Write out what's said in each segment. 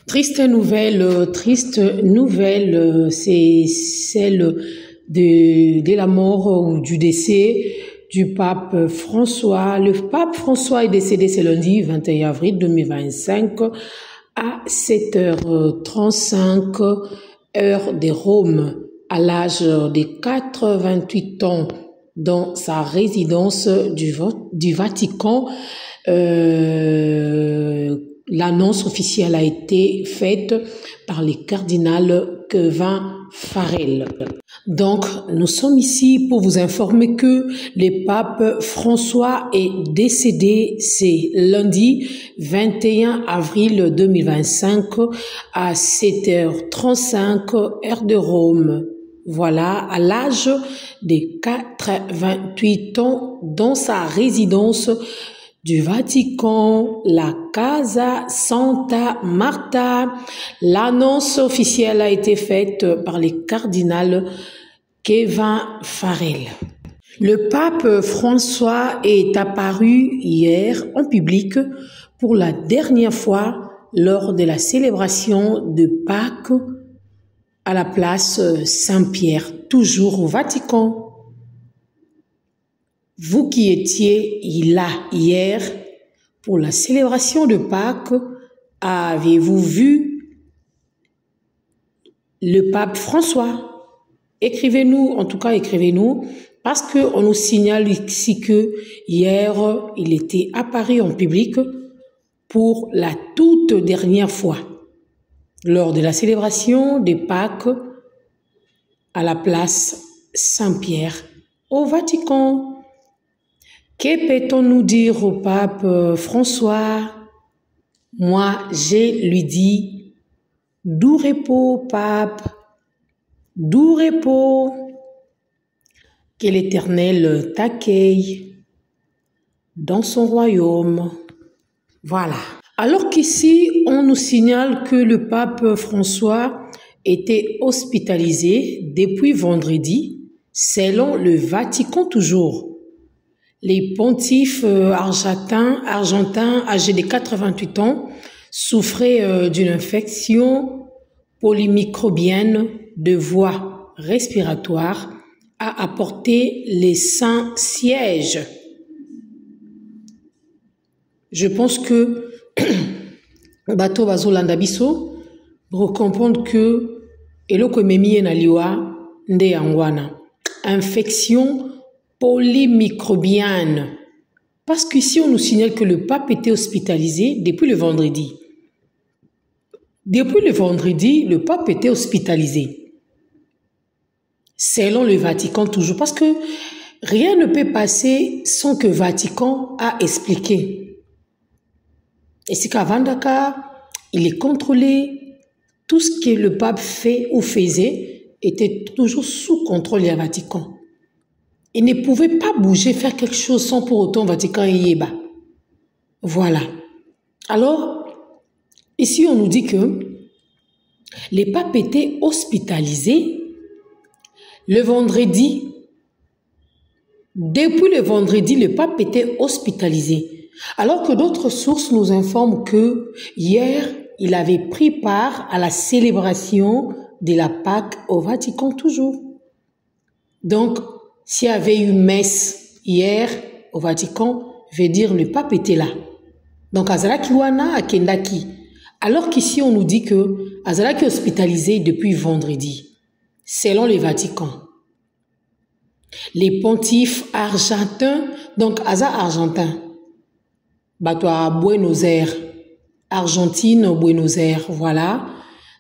Triste nouvelle, c'est celle de la mort ou du décès du pape François. Le pape François est décédé ce lundi 21 avril 2025 à 7h35 heure de Rome, à l'âge de 88 ans, dans sa résidence du Vatican. L'annonce officielle a été faite par le cardinal Kevin Farrell. Donc, nous sommes ici pour vous informer que le pape François est décédé ce lundi 21 avril 2025 à 7h35 heure de Rome. Voilà, à l'âge de 88 ans, dans sa résidence du Vatican, la Casa Santa Marta. L'annonce officielle a été faite par le cardinal Kevin Farrell. Le pape François est apparu hier en public pour la dernière fois lors de la célébration de Pâques à la place Saint-Pierre, toujours au Vatican. Vous qui étiez là hier pour la célébration de Pâques, avez-vous vu le pape François? Écrivez-nous, en tout cas écrivez-nous, parce qu'on nous signale ici que hier, il était apparu en public pour la toute dernière fois, lors de la célébration de Pâques à la place Saint-Pierre au Vatican. Que peut-on nous dire au pape François? Moi, je lui dis, doux repos, pape, doux repos. Que l'Éternel t'accueille dans son royaume. Voilà. Alors qu'ici, on nous signale que le pape François était hospitalisé depuis vendredi, selon le Vatican toujours. Les pontifes argentins âgés de 88 ans souffraient d'une infection polymicrobienne de voie respiratoire à apporter les Saint-Sièges. Je pense que bateau bazolanda biso pour comprendre que eloko ememi na liwa nde yangwana infection polymicrobienne. Parce qu'ici, on nous signale que le pape était hospitalisé depuis le vendredi. Depuis le vendredi, le pape était hospitalisé. Selon le Vatican toujours. Parce que rien ne peut passer sans que le Vatican a expliqué. Et c'est qu'à Vandaka, il est contrôlé. Tout ce que le pape fait ou faisait était toujours sous contrôle du Vatican. Il ne pouvait pas bouger, faire quelque chose sans pour autant Vatican et Yéba. Voilà. Alors, ici on nous dit que le pape était hospitalisé le vendredi. Depuis le vendredi, le pape était hospitalisé. Alors que d'autres sources nous informent que hier, il avait pris part à la célébration de la Pâque au Vatican toujours. Donc, s'il y avait eu messe hier au Vatican, veut dire le pape était là. Donc, Azalaki wana a Kendaki. Alors qu'ici, on nous dit que Azalaki est hospitalisé depuis vendredi, selon le Vatican. Les pontifes argentins, donc Aza argentin, bateau à Buenos Aires, Argentine, Buenos Aires, voilà.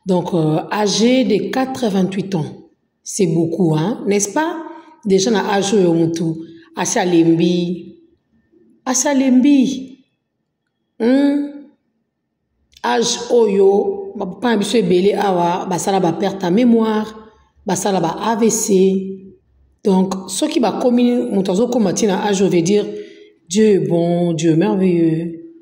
Donc, âgé de 88 ans. C'est beaucoup, hein, n'est-ce pas? Déjà na âge yo mutu asalembi âge oyo papa biso ebele awa basala ba perte à mémoire basala ba AVC. Donc ceux qui ba komi mutu azokoma tina âge veut dire Dieu est bon, Dieu est merveilleux,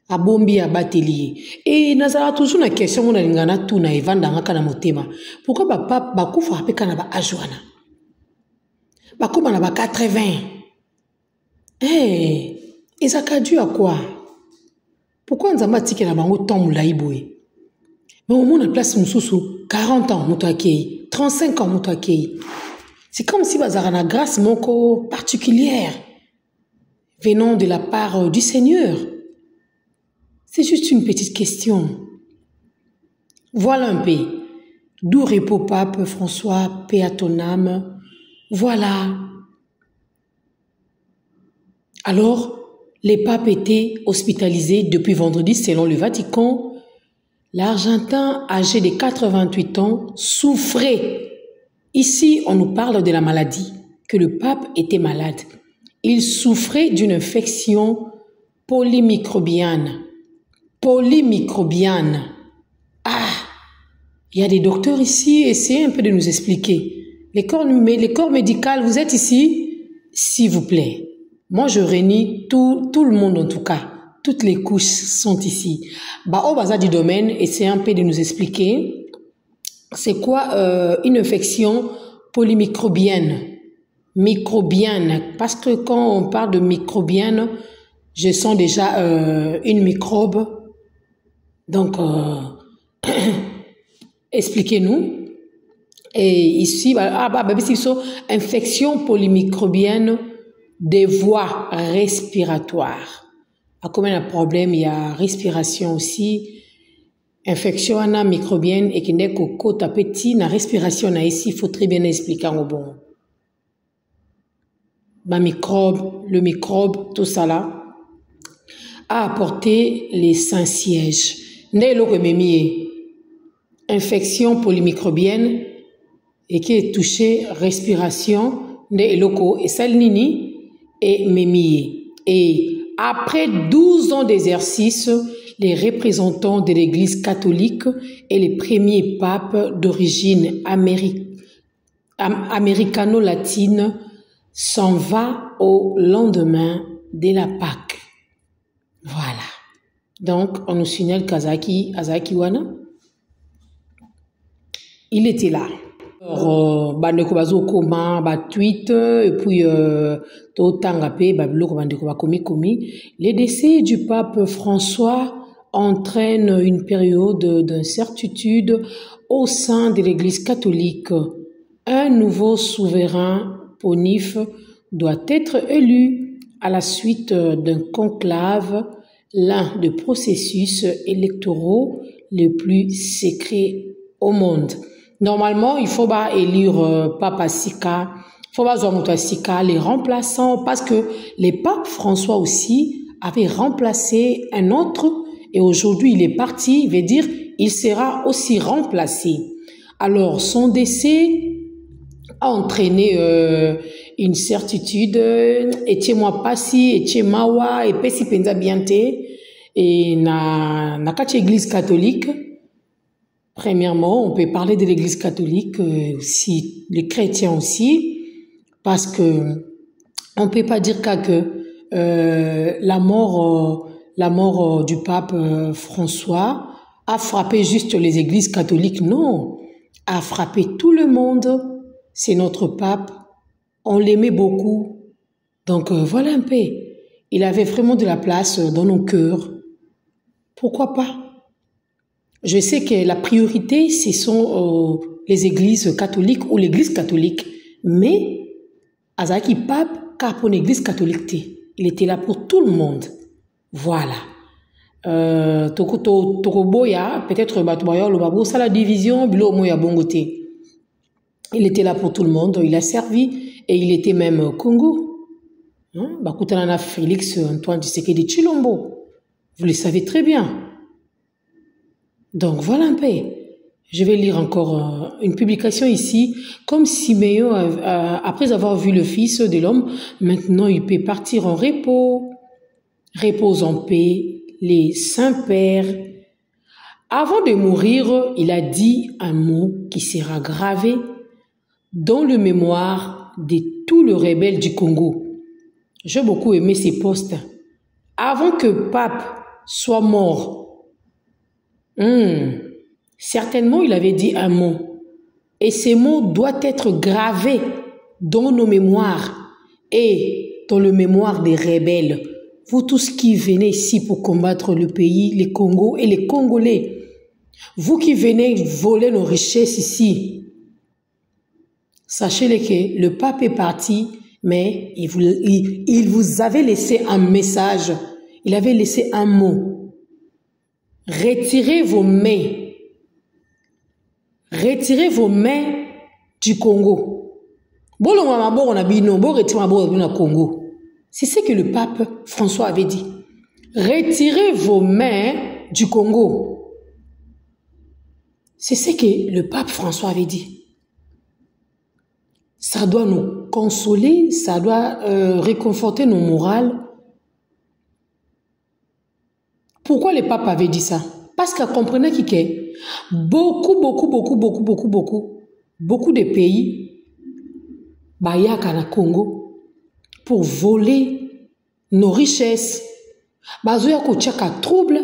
abombi abateli. Et nazala toujours na question mona lingana tu na evanda ngaka na motema, pourquoi ba papa ba kufa pe kana ba âge wana bakoma na ba 80. Et ça a dû à quoi? Pourquoi nous avons dit que nous avons tant de boue? Mais au moins, la place Moussoussou, 40 ans, Moutouakei, 35 ans, Moutouakei. C'est comme si Bazarana grâce moko particulière venant de la part du Seigneur. C'est juste une petite question. Voilà un peu. D'où repos pape François, paix à ton âme. Voilà. Alors, les papes étaient hospitalisés depuis vendredi selon le Vatican. L'Argentin, âgé de 88 ans, souffrait. Ici, on nous parle de la maladie, que le pape était malade. Il souffrait d'une infection polymicrobienne. Polymicrobienne. Ah, il y a des docteurs ici, essayez un peu de nous expliquer. Les corps médicaux, vous êtes ici? S'il vous plaît. Moi, je réunis tout le monde en tout cas. Toutes les couches sont ici. Au bazar du domaine, essayez un peu de nous expliquer. C'est quoi une infection polymicrobienne? Microbienne. Parce que quand on parle de microbienne, je sens déjà une microbe. Donc, expliquez-nous. Et ici, infection polymicrobienne des voies respiratoires. Comme il y a un problème, il y a respiration aussi. Infection microbienne et qui n'est qu'au côté petit, la respiration ici, il faut très bien expliquer au bon. Le microbe, tout ça là, a apporté les Saint-Sièges. Infection polymicrobienne et qui est touchée respiration, et salnini et mémie. Et après 12 ans d'exercice, les représentants de l'Église catholique et les premiers papes d'origine américano-latine s'en va au lendemain de la Pâque. Voilà. Donc, on nous signale qu'Azaki Wana, il était là. Alors, tweet, et puis, les décès du pape François entraînent une période d'incertitude au sein de l'Église catholique. Un nouveau souverain pontife doit être élu à la suite d'un conclave, l'un des processus électoraux les plus secrets au monde. Normalement, il faut élire Papa Sika, il faut Sika, les remplaçants, parce que les papes François aussi avaient remplacé un autre et aujourd'hui il est parti, il veut dire il sera aussi remplacé. Alors son décès a entraîné une certitude, etiez-moi passi, etiez-mawa, et pesi penza biante, et na église catholique. Premièrement, on peut parler de l'Église catholique, aussi, les chrétiens aussi, parce que on peut pas dire que la mort du pape François a frappé juste les églises catholiques. Non, a frappé tout le monde. C'est notre pape. On l'aimait beaucoup. Donc voilà un peu. Il avait vraiment de la place dans nos cœurs. Pourquoi pas? Je sais que la priorité, ce sont les églises catholiques ou l'église catholique. Mais, Azaki Pape, car pour l'église catholique, il était là pour tout le monde. Voilà. Tokoboya, peut-être Batubayo, le Babou, ça la division, Bilo Moya Bongote. Il était là pour tout le monde, il a servi et il était même Congo. Bakutanana Félix Antoine Tshisekedi Tshilombo. Vous le savez très bien. Donc voilà un peu. Je vais lire encore une publication ici. Comme Siméon, après avoir vu le Fils de l'homme, maintenant il peut partir en repos. Repose en paix, les saints pères. Avant de mourir, il a dit un mot qui sera gravé dans le mémoire de tous les rebelles du Congo. J'ai beaucoup aimé ces postes. Avant que Pape soit mort, certainement, il avait dit un mot. Et ces mots doivent être gravés dans nos mémoires et dans le mémoire des rebelles. Vous tous qui venez ici pour combattre le pays, les Congos et les Congolais. Vous qui venez voler nos richesses ici, sachez que le pape est parti, mais il vous avait laissé un message, il avait laissé un mot. Retirez vos mains du Congo. C'est ce que le pape François avait dit. Retirez vos mains du Congo. C'est ce que le pape François avait dit. Ça doit nous consoler, ça doit réconforter nos morales. Pourquoi le pape avait dit ça? Parce qu'il comprenait que beaucoup de pays bayaka na Congo pour voler nos richesses. Bazoya ko tchaka trouble,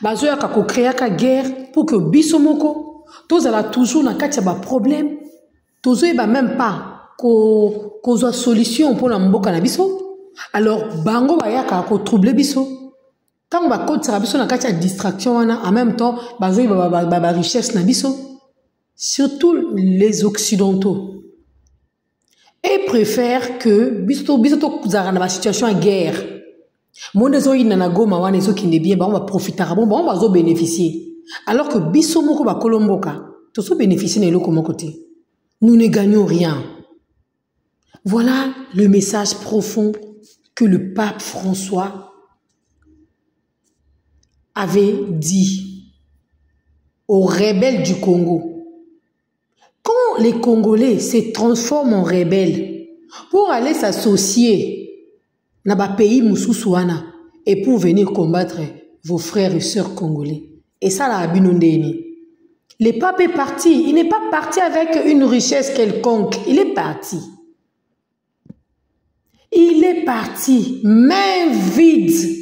bazoya ko créer ka guerre pour que bisomoko tozala toujours na kati ba problème. Tozoye ba même pas ko zo solution pour la mboka na biso. Alors bango bayaka ko troubler biso. Tant ba kotira biso na kati ya distraction wana en même temps bazoye ba richesse na biso. Surtout les occidentaux. Et préfèrent que biso kuzara na ba situation de guerre. Monde zo ina na goma wana zo kinde bien ba on va profiter bon on va zo bénéficier. Alors que biso moko ba kolomboka to so bénéficier na eloko moko te. Nous ne gagnons rien. Voilà le message profond que le pape François avait dit aux rebelles du Congo. Quand les Congolais se transforment en rebelles pour aller s'associer dans les pays Moussoussouana et pour venir combattre vos frères et sœurs congolais. Et ça, la Abinondéni. Le pape est parti. Il n'est pas parti avec une richesse quelconque. Il est parti. Il est parti, main vide.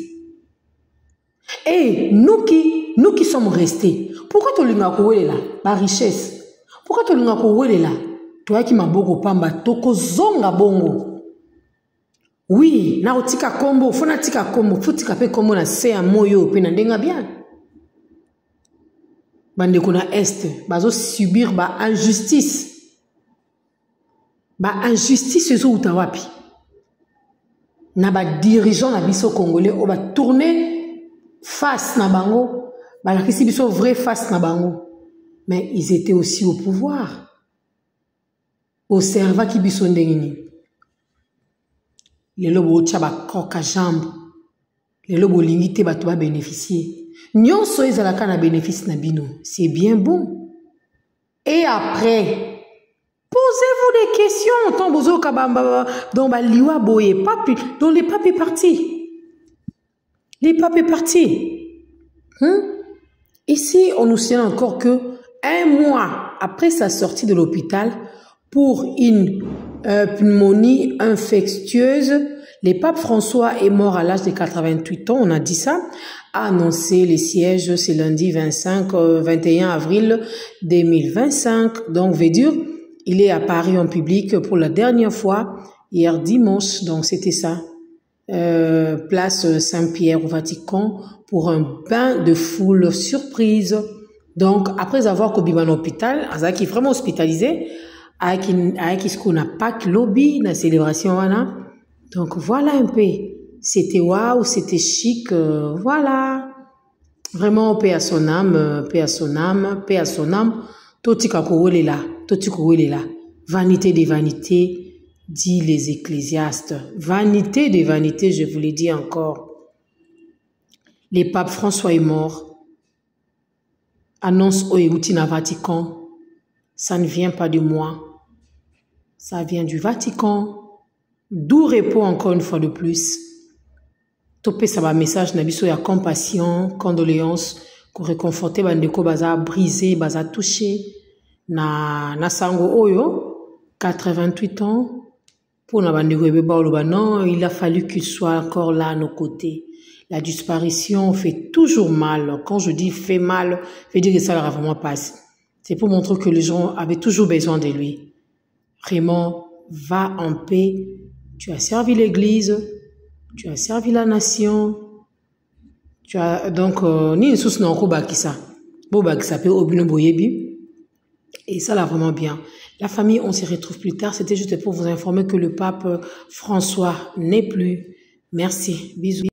Et nous qui sommes restés, pourquoi tu l'as dit là, la richesse? Pourquoi tu l'as dit là? Toi qui m'as beaucoup pamba, toko zonga bongo. Oui, na otika kombo, fona tika kombo, futika pe kombo na se a moyo pe na ndenga bien. Bande kona est, bazo subir ba injustice. Ba injustice zo utawapi. Na ba dirigeant na biso congolais o ba tourner face na bango, ba la kisi biso vrai face na bango. Mais ils étaient aussi au pouvoir. Au serva ki biso ndengini. Les lobos tchaba koka jambe. Les lobos limité ba toba bénéficier. Nyon so ezalaka na bénéfice na bino. C'est bien bon. Et après, posez-vous des questions. Tant bozo kabamba dans ba liwa boye papi, dans les papes est parti. Les papes est parti. Ici, on nous tient encore que un mois après sa sortie de l'hôpital pour une pneumonie infectieuse, le pape François est mort à l'âge de 88 ans, on a dit ça, a annoncé les sièges ce lundi 21 avril 2025. Donc, veut dire, il est apparu en public pour la dernière fois hier dimanche, donc c'était ça, place Saint-Pierre au Vatican pour un bain de foule surprise. Donc, après avoir qu'au en hôpital, qui est vraiment hospitalisé, avec ce qu'on n'a pas que lobby, la célébration, voilà. Donc, voilà un peu. C'était waouh, c'était chic, voilà. Vraiment, paix à son âme, paix à son âme, paix à son âme. Totika kouwele là, totika kouwele là. Vanité des vanités, dit les ecclésiastes. Vanité des vanités, je vous l'ai dit encore. Le pape François est mort. Annonce au Éoutina Vatican. Ça ne vient pas de moi. Ça vient du Vatican. D'où répond encore une fois de plus. Topé ça va message nabiso ya compassion, condoléances, ko réconforter bandeko baza brisé, baza touché na sango oyo 88 ans pour na bandeko beba oloba non, il a fallu qu'il soit encore là à nos côtés. La disparition fait toujours mal. Quand je dis fait mal, je veux dire que ça leur a vraiment passé. C'est pour montrer que les gens avaient toujours besoin de lui. Vraiment, va en paix. Tu as servi l'Église, tu as servi la nation. Tu as donc ni une source non qui ça. Boba qui s'appelle Obino Boyebi. Et ça là vraiment bien. La famille, on s'y retrouve plus tard. C'était juste pour vous informer que le pape François n'est plus. Merci. Bisous.